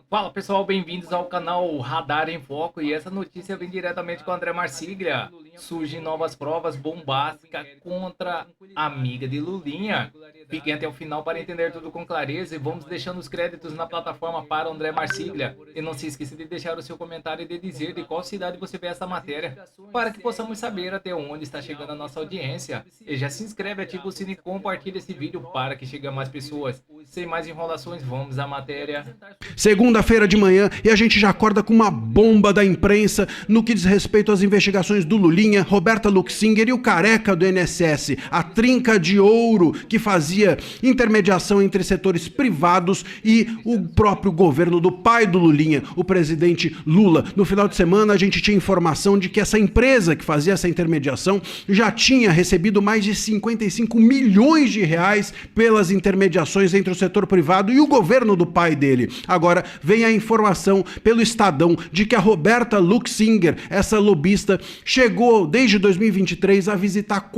Fala pessoal, bem-vindos ao canal Radar em Foco e essa notícia vem diretamente com o André Marsiglia. Surgem novas provas bombásticas contra a amiga de Lulinha. Fiquem até o final para entender tudo com clareza e vamos deixando os créditos na plataforma para o André Marsiglia. E não se esqueça de deixar o seu comentário e de dizer de qual cidade você vê essa matéria, para que possamos saber até onde está chegando a nossa audiência. E já se inscreve, ativa o sininho e compartilha esse vídeo para que chegue a mais pessoas. Sem mais enrolações, vamos à matéria. Segunda-feira de manhã e a gente já acorda com uma bomba da imprensa no que diz respeito às investigações do Lulinha, Roberta Luxinger e o careca do INSS, a trinca de ouro que fazia intermediação entre setores privados e o próprio governo do pai do Lulinha, o presidente Lula. No final de semana a gente tinha informação de que essa empresa que fazia essa intermediação já tinha recebido mais de 55 milhões de reais pelas intermediações entre o setor privado e o governo do pai dele. Agora vem a informação pelo Estadão de que a Roberta Luxinger, essa lobista, chegou desde 2023 a visitar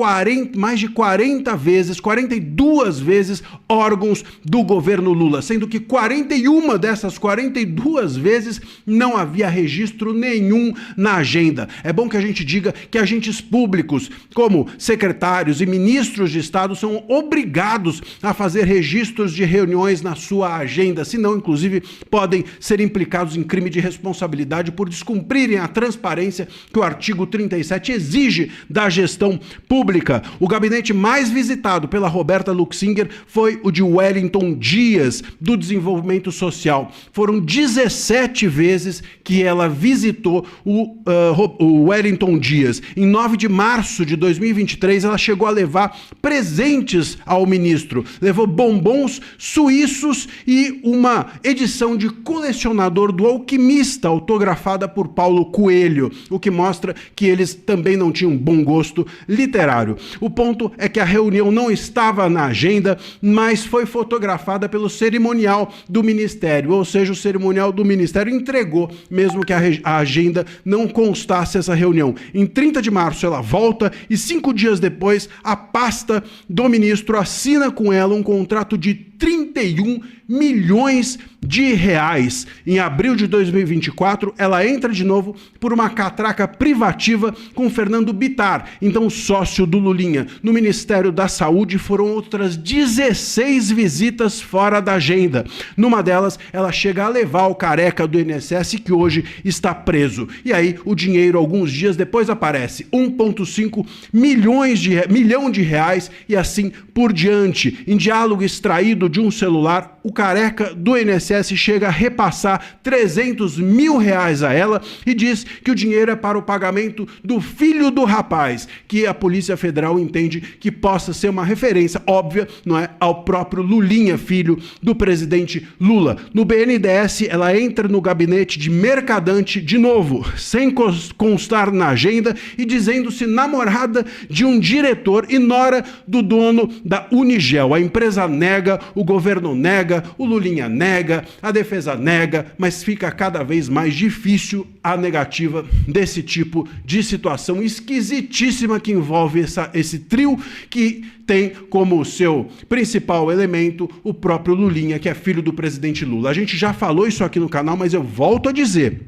mais de 42 vezes órgãos do governo Lula, sendo que 41 dessas 42 vezes não havia registro nenhum na agenda. É bom que a gente diga que agentes públicos, como secretários e ministros de Estado, são obrigados a fazer registros de reuniões na sua agenda, senão, inclusive, podem ser implicados em crime de responsabilidade por descumprirem a transparência que o artigo 37 exige da gestão pública. O gabinete mais visitado pela Roberta Luxinger foi o de Wellington Dias, do Desenvolvimento Social. Foram 17 vezes que ela visitou o Wellington Dias. Em 9 de março de 2023, ela chegou a levar presentes ao ministro. Levou bombons suíços e uma edição de Colecionador do Alquimista, autografada por Paulo Coelho, o que mostra que eles também não tinham bom gosto literário. O ponto é que a reunião não estava na agenda, mas foi fotografada pelo cerimonial do Ministério, ou seja, o cerimonial do Ministério entregou, mesmo que a agenda não constasse essa reunião. Em 30 de março ela volta e 5 dias depois a pasta do ministro assina com ela um contrato de 31 milhões de reais. Em abril de 2024, ela entra de novo por uma catraca privativa com Fernando Bittar, então sócio do Lulinha. No Ministério da Saúde foram outras 16 visitas fora da agenda. Numa delas, ela chega a levar o careca do INSS que hoje está preso. E aí, o dinheiro, alguns dias depois, aparece 1,5 milhão de reais e assim por diante. Em diálogo extraído de um celular, o careca do INSS chega a repassar 300 mil reais a ela e diz que o dinheiro é para o pagamento do filho do rapaz, que a Polícia Federal entende que possa ser uma referência óbvia, não é, ao próprio Lulinha, filho do presidente Lula. No BNDES, ela entra no gabinete de mercadante de novo, sem constar na agenda e dizendo-se namorada de um diretor e nora do dono da Unigel. A empresa nega, o governo nega, o Lulinha nega, a defesa nega, mas fica cada vez mais difícil a negativa desse tipo de situação esquisitíssima que envolve esse trio que tem como seu principal elemento o próprio Lulinha, que é filho do presidente Lula. A gente já falou isso aqui no canal, mas eu volto a dizer.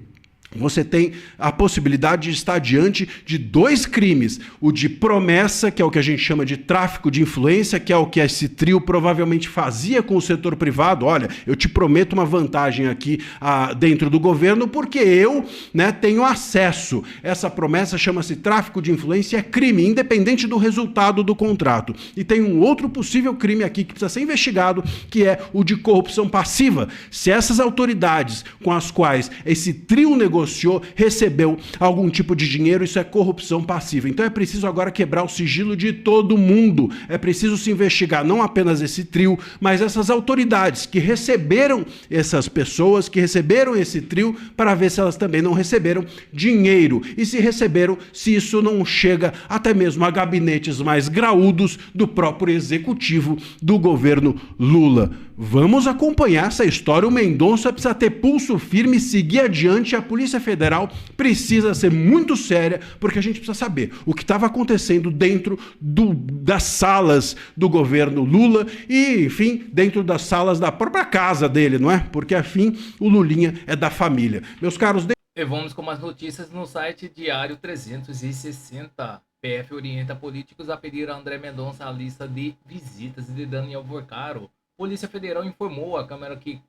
Você tem a possibilidade de estar diante de dois crimes. O de promessa, que é o que a gente chama de tráfico de influência, que é o que esse trio provavelmente fazia com o setor privado. Olha, eu te prometo uma vantagem aqui dentro do governo porque eu, tenho acesso. Essa promessa chama-se tráfico de influência e é crime, independente do resultado do contrato. E tem um outro possível crime aqui que precisa ser investigado, que é o de corrupção passiva. Se essas autoridades com as quais esse trio negociou recebeu algum tipo de dinheiro, isso é corrupção passiva. Então é preciso agora quebrar o sigilo de todo mundo. É preciso se investigar não apenas esse trio, mas essas autoridades que receberam essas pessoas, que receberam esse trio, para ver se elas também não receberam dinheiro. E se receberam, se isso não chega até mesmo a gabinetes mais graúdos do próprio executivo do governo Lula. Vamos acompanhar essa história. O Mendonça precisa ter pulso firme, seguir adiante. A Polícia Federal precisa ser muito séria, porque a gente precisa saber o que estava acontecendo dentro das salas do governo Lula e, enfim, dentro das salas da própria casa dele, não é? Porque, afim, o Lulinha é da família. Meus caros... E vamos com as notícias no site Diário 360. PF orienta políticos a pedir a André Mendonça a lista de visitas de Daniel Vorcaro. Polícia Federal informou à Câmara que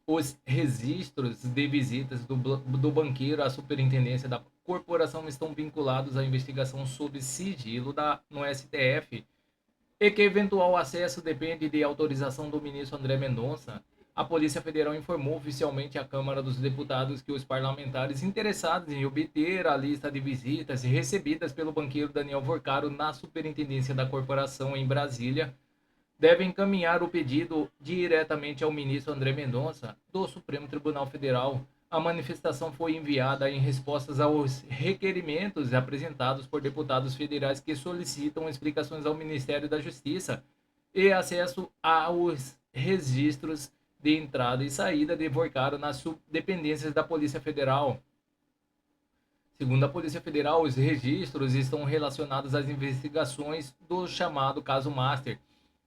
os registros de visitas do banqueiro à superintendência da corporação estão vinculados à investigação sob sigilo no STF e que eventual acesso depende de autorização do ministro André Mendonça. A Polícia Federal informou oficialmente à Câmara dos Deputados que os parlamentares interessados em obter a lista de visitas recebidas pelo banqueiro Daniel Vorcaro na superintendência da corporação em Brasília devem encaminhar o pedido diretamente ao ministro André Mendonça, do Supremo Tribunal Federal. A manifestação foi enviada em respostas aos requerimentos apresentados por deputados federais que solicitam explicações ao Ministério da Justiça e acesso aos registros de entrada e saída de Vorcaro nas subdependências da Polícia Federal. Segundo a Polícia Federal, os registros estão relacionados às investigações do chamado caso Master,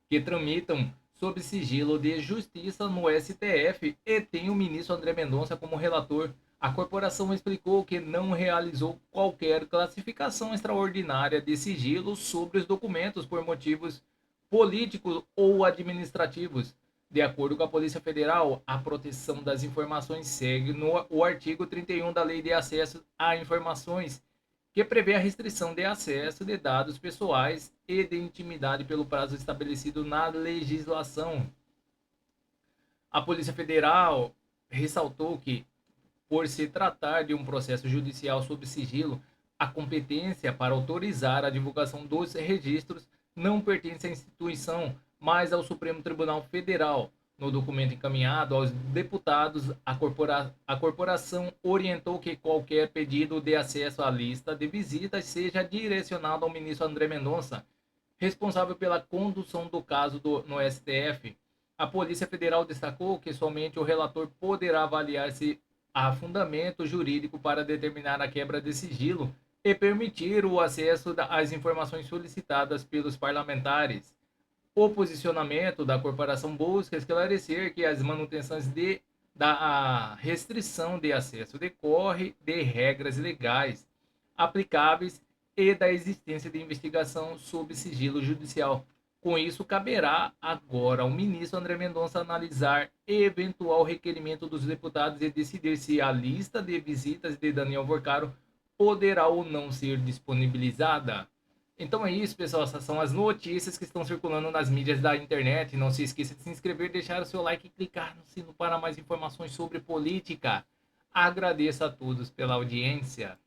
que tramitam sob sigilo de justiça no STF e tem o ministro André Mendonça como relator. A corporação explicou que não realizou qualquer classificação extraordinária de sigilo sobre os documentos por motivos políticos ou administrativos. De acordo com a Polícia Federal, a proteção das informações segue o artigo 31 da Lei de Acesso a Informações, que prevê a restrição de acesso de dados pessoais e de intimidade pelo prazo estabelecido na legislação. A Polícia Federal ressaltou que, por se tratar de um processo judicial sob sigilo, a competência para autorizar a divulgação dos registros não pertence à instituição, mas ao Supremo Tribunal Federal. No documento encaminhado aos deputados, a corporação orientou que qualquer pedido de acesso à lista de visitas seja direcionado ao ministro André Mendonça, responsável pela condução do caso no STF. A Polícia Federal destacou que somente o relator poderá avaliar se há fundamento jurídico para determinar a quebra de sigilo e permitir o acesso às informações solicitadas pelos parlamentares. O posicionamento da corporação busca esclarecer que as manutenções da restrição de acesso decorre de regras legais aplicáveis e da existência de investigação sob sigilo judicial. Com isso, caberá agora ao ministro André Mendonça analisar eventual requerimento dos deputados e decidir se a lista de visitas de Daniel Vorcaro poderá ou não ser disponibilizada. Então é isso, pessoal. Essas são as notícias que estão circulando nas mídias da internet. Não se esqueça de se inscrever, deixar o seu like e clicar no sino para mais informações sobre política. Agradeço a todos pela audiência.